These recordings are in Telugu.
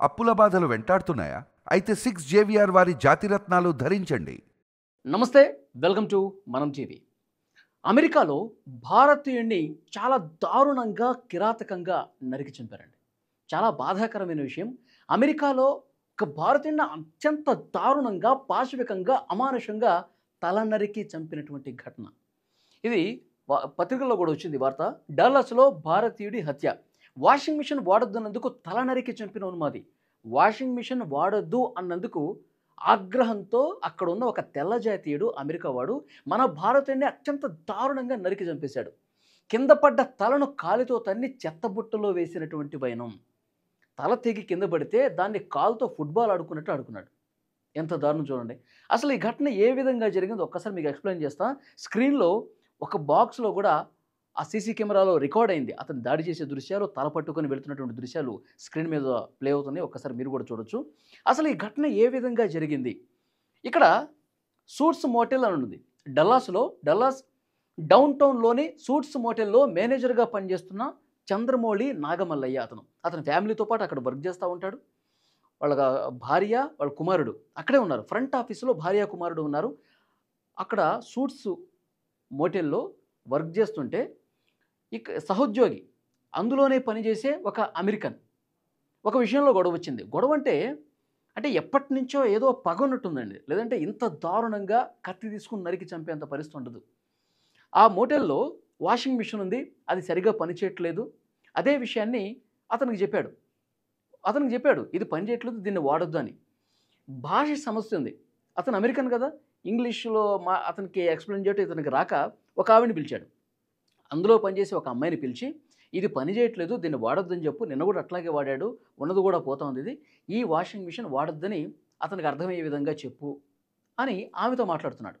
అప్పుల బాధలు వెంటాడుతున్నాయా? అయితే 6 జేవిఆర్ వారి జాతిరత్నాలు ధరించండి. నమస్తే, వెల్కమ్ టు మనం టీవీ. అమెరికాలో భారతీయుడిని చాలా దారుణంగా, కిరాతకంగా నరికి చంపారండి. చాలా బాధాకరమైన విషయం. అమెరికాలో ఒక భారతీయుడిని అత్యంత దారుణంగా, పాశవికంగా, అమానుషంగా తల నరికి చంపినటువంటి ఘటన. ఇది పత్రికల్లో కూడా వచ్చింది వార్త. డల్లాస్లో భారతీయుడి హత్య. వాషింగ్ మిషన్ వాడొద్దన్నందుకు తల నరికి చంపిన ఉన్మాది. వాషింగ్ మిషన్ వాడొద్దు అన్నందుకు ఆగ్రహంతో అక్కడ ఉన్న ఒక తెల్ల జాతీయుడు, అమెరికా వాడు, మన భారతీయుడిని అత్యంత దారుణంగా నరికి చంపేశాడు. కింద పడ్డ తలను కాలితో తన్ని చెత్తబుట్టలో వేసినటువంటి వైనం. తల తెగి కింద పడితే దాన్ని కాలుతో ఫుట్బాల్ ఆడుకున్నట్టు ఆడుకున్నాడు. ఎంత దారుణం చూడండి. అసలు ఈ ఘటన ఏ విధంగా జరిగిందో ఒక్కసారి మీకు ఎక్స్ప్లెయిన్ చేస్తా. స్క్రీన్లో ఒక బాక్స్లో కూడా ఆ సీసీ కెమెరాలో రికార్డ్ అయింది. అతను దాడి చేసే దృశ్యాలు, తల పట్టుకొని వెళుతున్నటువంటి దృశ్యాలు స్క్రీన్ మీద ప్లే అవుతున్నాయి. ఒక్కసారి మీరు కూడా చూడొచ్చు. అసలు ఈ ఘటన ఏ విధంగా జరిగింది? ఇక్కడ సూట్స్ మోటెల్ అని ఉంది డల్లాస్ డౌన్ టౌన్లోని సూట్స్ మోటెల్లో మేనేజర్గా పనిచేస్తున్న చంద్రమౌళి నాగమల్లయ్య అతని ఫ్యామిలీతో పాటు అక్కడ వర్క్ చేస్తూ ఉంటాడు. వాళ్ళ భార్య, వాళ్ళ కుమారుడు అక్కడే ఉన్నారు. ఫ్రంట్ ఆఫీసులో భార్య, కుమారుడు ఉన్నారు. అక్కడ సూట్స్ మోటెల్లో వర్క్ చేస్తుంటే సహోద్యోగి, అందులోనే పనిచేసే ఒక అమెరికన్, ఒక విషయంలో గొడవ వచ్చింది. గొడవ అంటే ఎప్పటి నుంచో ఏదో పగ ఉన్నట్టుందండి. లేదంటే ఇంత దారుణంగా కత్తి తీసుకుని నరికి చంపేంత పరిస్థితి ఉండదు. ఆ మోటెల్లో వాషింగ్ మిషన్ ఉంది, అది సరిగా పనిచేయట్లేదు. అదే విషయాన్ని అతనికి చెప్పాడు, ఇది పనిచేయట్లేదు, దీన్ని వాడొద్దు అని. భాష సమస్య ఉంది. అతను అమెరికన్ కదా, ఇంగ్లీష్లో అతనికి ఎక్స్ప్లెయిన్ చేయటం ఇతనికి రాక ఒక ఆవిడని పిలిచాడు. అందులో పనిచేసి ఒక అమ్మాయిని పిలిచి, ఇది పని చేయట్లేదు, దీన్ని వాడొద్దని చెప్పు. నిన్న కూడా అట్లాగే వాడాడు, ఉన్నది కూడా పోతా ఉంది. ఇది ఈ వాషింగ్ మిషన్ వాడొద్దని అతనికి అర్థమయ్యే విధంగా చెప్పు అని ఆమెతో మాట్లాడుతున్నాడు.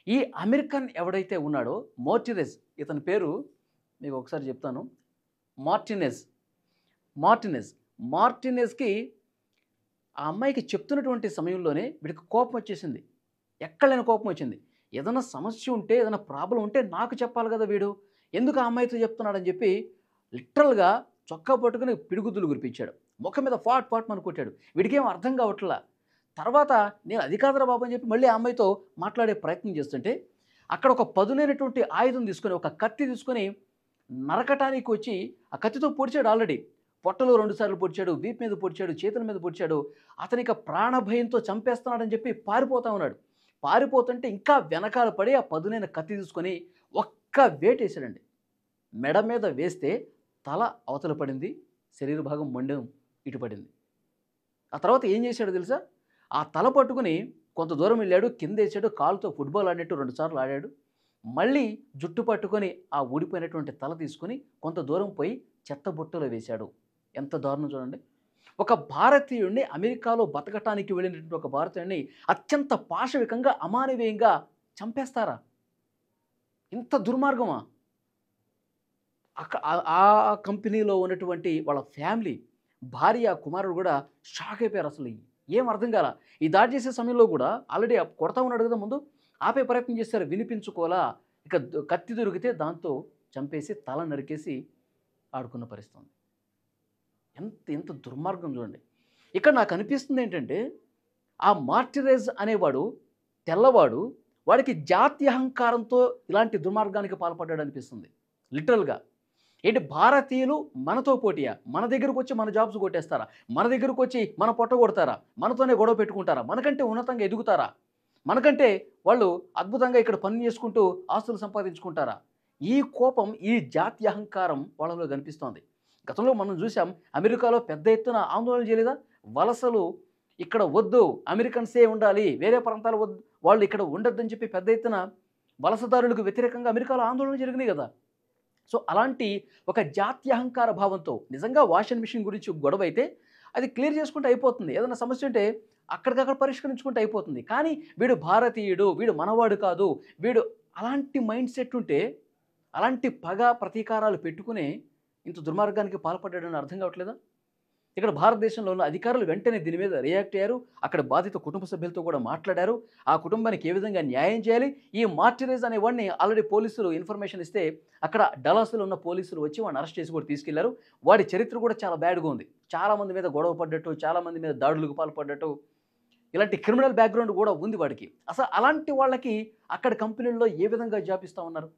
ఈ అమెరికన్ ఎవడైతే ఉన్నాడో మార్టినెజ్, ఇతని పేరు మీకు ఒకసారి చెప్తాను. మార్టినెజ్కి ఆ అమ్మాయికి చెప్తున్నటువంటి సమయంలోనే వీడికి కోపం వచ్చేసింది. ఎక్కడలేని కోపం వచ్చింది. ఏదైనా సమస్య ఉంటే, ఏదైనా ప్రాబ్లం ఉంటే నాకు చెప్పాలి కదా, వీడు ఎందుకు ఆ అమ్మాయితో చెప్తున్నాడని చెప్పి లిటరల్గా చొక్కా పట్టుకుని పిడుగుద్దులు కురిపించాడు. ముఖం మీద ఫాట్ మన కొట్టాడు. వీడికేం అర్థం కావట్లా. తర్వాత నేను అది కాదురా బాబు అని చెప్పి మళ్ళీ ఆ అమ్మాయితో మాట్లాడే ప్రయత్నం చేస్తుంటే అక్కడ ఒక పదునైనటువంటి ఆయుధం తీసుకొని, ఒక కత్తి తీసుకొని నరకటానికి వచ్చి ఆ కత్తితో పొడిచాడు. ఆల్రెడీ పొట్టలో 2 సార్లు పొడిచాడు, వీపు మీద పొడిచాడు, చేతుల మీద పొడిచాడు. అతనికి ప్రాణభయంతో చంపేస్తున్నాడని చెప్పి పారిపోతా ఉన్నాడు. పారిపోతుంటే ఇంకా వెనకాల పడి ఆ పదునైన కత్తి తీసుకొని ఒక్క వేటేశాడండి. మెడ మీద వేస్తే తల అవతల పడింది, శరీర భాగం మొండెం ఇటు పడింది. ఆ తర్వాత ఏం చేశాడో తెలుసా? ఆ తల పట్టుకుని కొంత దూరం వెళ్ళాడు, కింద వేసాడు, కాలుతో ఫుట్బాల్ ఆడినట్టు 2 సార్లు ఆడాడు. మళ్ళీ జుట్టు పట్టుకొని ఆ ఊడిపోయినటువంటి తల తీసుకొని కొంత దూరం పోయి చెత్తబుట్టలో వేశాడు. ఎంత దారుణం చూడండి. ఒక భారతీయుడిని, అమెరికాలో బతకటానికి వెళ్ళినటువంటి ఒక భారతీయుడిని అత్యంత పాశవికంగా, అమానవీయంగా చంపేస్తారా? ఇంత దుర్మార్గమా? ఆ కంపెనీలో ఉన్నటువంటి వాళ్ళ ఫ్యామిలీ, భార్య, కుమారుడు కూడా షాక్ అయిపోయారు. అసలు ఏం అర్థం కాల. ఈ దాడి చేసే సమయంలో కూడా ఆల్రెడీ కొడతా ఉన్నాడు కదా, ముందు ఆపే ప్రయత్నం చేశారు, వినిపించుకోవాలా. ఇక కత్తి దొరికితే దాంతో చంపేసి తల నరికేసి ఆడుకున్న పరిస్థితి. ఎంత దుర్మార్గం చూడండి. ఇక్కడ నాకు అనిపిస్తుంది ఏంటంటే, ఆ మార్టినెజ్ అనేవాడు తెల్లవాడు, వాడికి జాతి అహంకారంతో ఇలాంటి దుర్మార్గానికి పాల్పడ్డాడు అనిపిస్తుంది. లిటరల్గా ఏంటి, భారతీయులు మనతో పోటీయా? మన దగ్గరకు వచ్చి మన జాబ్స్ కొట్టేస్తారా? మన దగ్గరకు వచ్చి మన పొట్ట కొడతారా? మనతోనే గొడవ పెట్టుకుంటారా? మనకంటే ఉన్నతంగా ఎదుగుతారా? మనకంటే వాళ్ళు అద్భుతంగా ఇక్కడ పని చేసుకుంటూ ఆస్తులు సంపాదించుకుంటారా? ఈ కోపం, ఈ జాతి అహంకారం వాళ్ళలో కనిపిస్తోంది. గతంలో మనం చూసాం, అమెరికాలో పెద్ద ఎత్తున ఆందోళన చేయలేదా? వలసలు ఇక్కడ వద్దు, అమెరికన్సే ఉండాలి, వేరే ప్రాంతాలు వద్దు, వాళ్ళు ఇక్కడ ఉండొద్దని చెప్పి పెద్ద ఎత్తున వలసదారులకు వ్యతిరేకంగా అమెరికాలో ఆందోళన జరిగినాయి కదా. సో అలాంటి ఒక జాత్యహంకార భావంతో నిజంగా వాషింగ్ మిషన్ గురించి గొడవ అయితే అది క్లియర్ చేసుకుంటే అయిపోతుంది. ఏదైనా సమస్య ఉంటే అక్కడికక్కడ పరిష్కరించుకుంటే అయిపోతుంది. కానీ వీడు భారతీయుడు, వీడు మనవాడు కాదు, వీడు అలాంటి మైండ్ సెట్ ఉంటే, అలాంటి పగ ప్రతీకారాలు పెట్టుకునే ఇంత దుర్మార్గానికి పాల్పడ్డాడని అర్థం కావట్లేదా? ఇక్కడ భారతదేశంలో ఉన్న అధికారులు వెంటనే దీని మీద రియాక్ట్ అయ్యారు. అక్కడ బాధిత కుటుంబ సభ్యులతో కూడా మాట్లాడారు. ఆ కుటుంబానికి ఏ విధంగా న్యాయం చేయాలి. ఈ మార్టిరేజ్ అనే వాడిని ఆల్రెడీ పోలీసులు ఇన్ఫర్మేషన్ ఇస్తే అక్కడ డలాస్లో ఉన్న పోలీసులు వచ్చి వాడిని అరెస్ట్ చేసి కూడా తీసుకెళ్లారు. వాడి చరిత్ర కూడా చాలా బ్యాడ్గా ఉంది. చాలామంది మీద గొడవ పడ్డట్టు, చాలామంది మీద దాడులకు పాల్పడ్డట్టు, ఇలాంటి క్రిమినల్ బ్యాక్గ్రౌండ్ కూడా ఉంది వాడికి. అసలు అలాంటి వాళ్ళకి అక్కడ కంపెనీల్లో ఏ విధంగా జాబ్ ఇస్తా ఉన్నారు?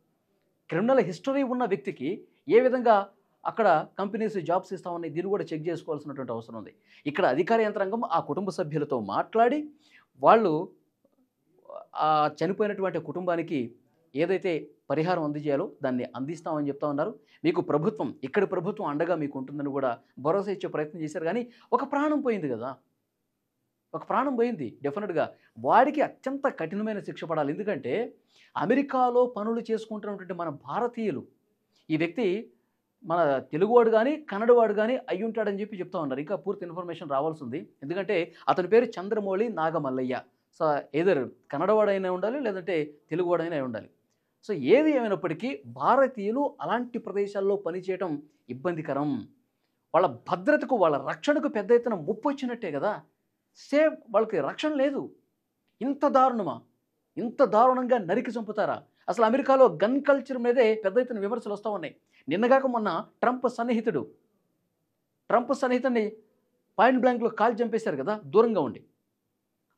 క్రిమినల్ హిస్టరీ ఉన్న వ్యక్తికి ఏ విధంగా అక్కడ కంపెనీస్ జాబ్స్ ఇస్తా ఉన్నాయి? దీన్ని కూడా చెక్ చేసుకోవాల్సినటువంటి అవసరం ఉంది. ఇక్కడ అధికార యంత్రాంగం ఆ కుటుంబ సభ్యులతో మాట్లాడి వాళ్ళు ఆ చనిపోయినటువంటి కుటుంబానికి ఏదైతే పరిహారం అందజేయాలో దాన్ని అందిస్తామని చెప్తా ఉన్నారు. మీకు ప్రభుత్వం, ఇక్కడి ప్రభుత్వం అండగా మీకు ఉంటుందని కూడా భరోసా ఇచ్చే ప్రయత్నం చేశారు. కానీ ఒక ప్రాణం పోయింది కదా, ఒక ప్రాణం పోయింది. డెఫినెట్గా వాడికి అత్యంత కఠినమైన శిక్ష పడాలి. ఎందుకంటే అమెరికాలో పనులు చేసుకుంటున్నటువంటి మన భారతీయులు, ఈ వ్యక్తి మన తెలుగువాడు కానీ కన్నడవాడు కానీ అయ్యి ఉంటాడని చెప్పి చెప్తా ఉన్నారు. ఇంకా పూర్తి ఇన్ఫర్మేషన్ రావాల్సి ఉంది. ఎందుకంటే అతని పేరు చంద్రమౌళి నాగమల్లయ్య. సో ఏదర్ కన్నడవాడైనా ఉండాలి, లేదంటే తెలుగువాడైనా అయి ఉండాలి. సో ఏది ఏమైనప్పటికీ భారతీయులు అలాంటి ప్రదేశాల్లో పనిచేయడం ఇబ్బందికరం. వాళ్ళ భద్రతకు, వాళ్ళ రక్షణకు పెద్ద ఎత్తున ముప్పు వచ్చినట్టే కదా. సేమ్ వాళ్ళకి రక్షణ లేదు. ఇంత దారుణమా? ఇంత దారుణంగా నరికి చంపుతారా? అసలు అమెరికాలో గన్ కల్చర్ మీదే పెద్ద ఎత్తున విమర్శలు వస్తూ ఉన్నాయి. నిన్నగాక మొన్న ట్రంప్ సన్నిహితుడిని పాయింట్ బ్లాంక్లో కాల్చి చంపేశారు కదా, దూరంగా ఉండి.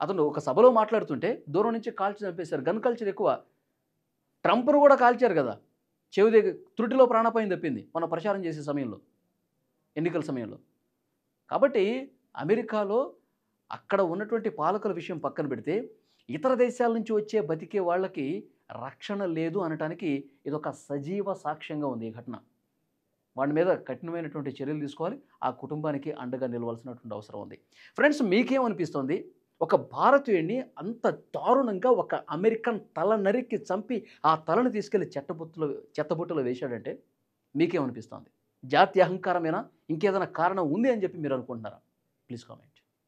అతను ఒక సభలో మాట్లాడుతుంటే దూరం నుంచి కాల్చి చంపేశారు. గన్ కల్చర్ ఎక్కువ. ట్రంప్ను కూడా కాల్చారు కదా, చెవి దగ్గర త్రుటిలో ప్రాణాపాయం తప్పింది మన ప్రచారం చేసే సమయంలో, ఎన్నికల సమయంలో. కాబట్టి అమెరికాలో అక్కడ ఉన్నటువంటి పాలకుల విషయం పక్కన పెడితే ఇతర దేశాల నుంచి వచ్చే బతికే వాళ్ళకి రక్షణ లేదు అనటానికి ఇదొక సజీవ సాక్ష్యంగా ఉంది ఈ ఘటన. వాడి మీద కఠినమైనటువంటి చర్యలు తీసుకోవాలి. ఆ కుటుంబానికి అండగా నిలవాల్సినటువంటి అవసరం ఉంది. ఫ్రెండ్స్, మీకేమనిపిస్తుంది? ఒక భారతీయుడిని అంత దారుణంగా ఒక అమెరికన్ తల నరికి చంపి ఆ తలను తీసుకెళ్లి చెత్తబుట్టలో వేశాడంటే మీకేమనిపిస్తుంది? జాతి అహంకారమేనా? ఇంకేదైనా కారణం ఉంది అని చెప్పి మీరు అనుకుంటున్నారా? Please comment.